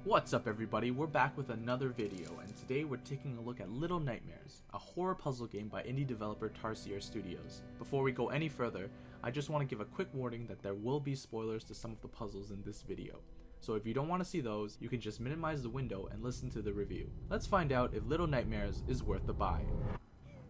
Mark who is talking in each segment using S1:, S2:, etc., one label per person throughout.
S1: What's up everybody, we're back with another video, and today we're taking a look at Little Nightmares, a horror puzzle game by indie developer ProleteR Studios. Before we go any further, I just want to give a quick warning that there will be spoilers to some of the puzzles in this video. So if you don't want to see those, you can just minimize the window and listen to the review. Let's find out if Little Nightmares is worth the buy.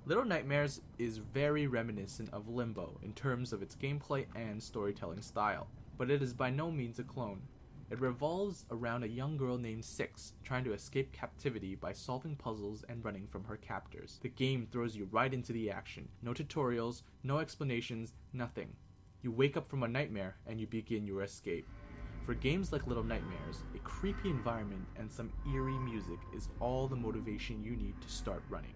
S1: Little Nightmares is very reminiscent of Limbo in terms of its gameplay and storytelling style, but it is by no means a clone. It revolves around a young girl named Six trying to escape captivity by solving puzzles and running from her captors. The game throws you right into the action. No tutorials, no explanations, nothing. You wake up from a nightmare and you begin your escape. For games like Little Nightmares, a creepy environment and some eerie music is all the motivation you need to start running.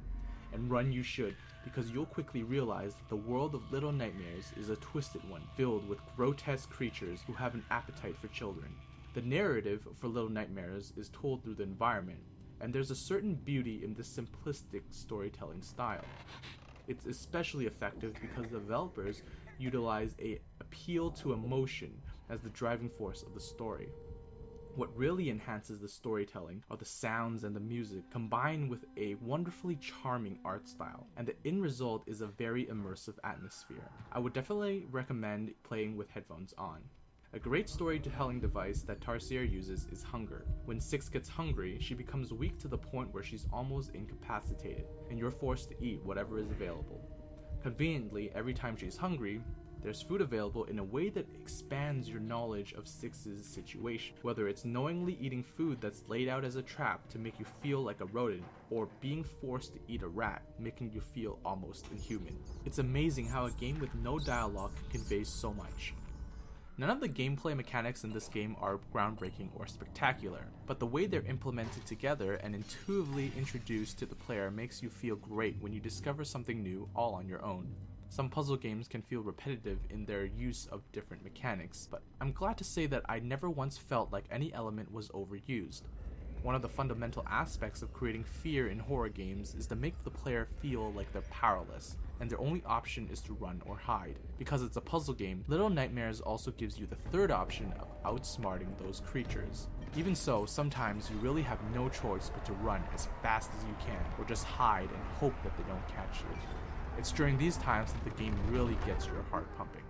S1: And run you should, because you'll quickly realize that the world of Little Nightmares is a twisted one, filled with grotesque creatures who have an appetite for children. The narrative for Little Nightmares is told through the environment, and there's a certain beauty in this simplistic storytelling style. It's especially effective because the developers utilize an appeal to emotion as the driving force of the story. What really enhances the storytelling are the sounds and the music combined with a wonderfully charming art style, and the end result is a very immersive atmosphere. I would definitely recommend playing with headphones on. A great storytelling device that ProleteR uses is hunger. When Six gets hungry, she becomes weak to the point where she's almost incapacitated, and you're forced to eat whatever is available. Conveniently, every time she's hungry, there's food available in a way that expands your knowledge of Six's situation, whether it's knowingly eating food that's laid out as a trap to make you feel like a rodent, or being forced to eat a rat, making you feel almost inhuman. It's amazing how a game with no dialogue can convey so much. None of the gameplay mechanics in this game are groundbreaking or spectacular, but the way they're implemented together and intuitively introduced to the player makes you feel great when you discover something new all on your own. Some puzzle games can feel repetitive in their use of different mechanics, but I'm glad to say that I never once felt like any element was overused. One of the fundamental aspects of creating fear in horror games is to make the player feel like they're powerless, and their only option is to run or hide. Because it's a puzzle game, Little Nightmares also gives you the third option of outsmarting those creatures. Even so, sometimes you really have no choice but to run as fast as you can, or just hide and hope that they don't catch you. It's during these times that the game really gets your heart pumping.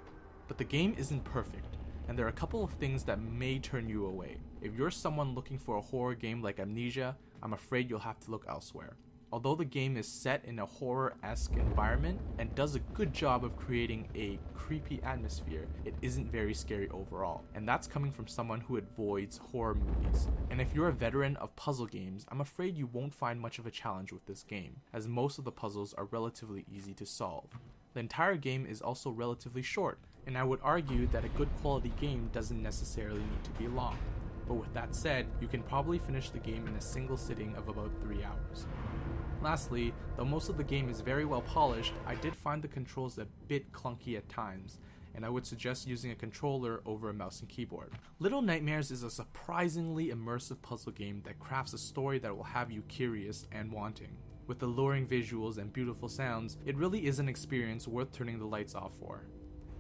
S1: But the game isn't perfect, and there are a couple of things that may turn you away. If you're someone looking for a horror game like Amnesia, I'm afraid you'll have to look elsewhere. Although the game is set in a horror-esque environment and does a good job of creating a creepy atmosphere, it isn't very scary overall, and that's coming from someone who avoids horror movies. And if you're a veteran of puzzle games, I'm afraid you won't find much of a challenge with this game, as most of the puzzles are relatively easy to solve. The entire game is also relatively short, and I would argue that a good quality game doesn't necessarily need to be long. But with that said, you can probably finish the game in a single sitting of about 3 hours. Lastly, though most of the game is very well polished, I did find the controls a bit clunky at times, and I would suggest using a controller over a mouse and keyboard. Little Nightmares is a surprisingly immersive puzzle game that crafts a story that will have you curious and wanting. With alluring visuals and beautiful sounds, it really is an experience worth turning the lights off for.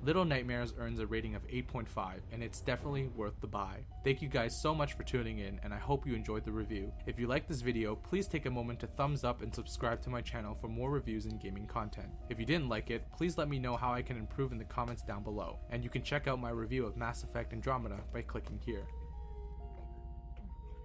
S1: Little Nightmares earns a rating of 8.5, and it's definitely worth the buy. Thank you guys so much for tuning in, and I hope you enjoyed the review. If you liked this video, please take a moment to thumbs up and subscribe to my channel for more reviews and gaming content. If you didn't like it, please let me know how I can improve in the comments down below. And you can check out my review of Mass Effect Andromeda by clicking here.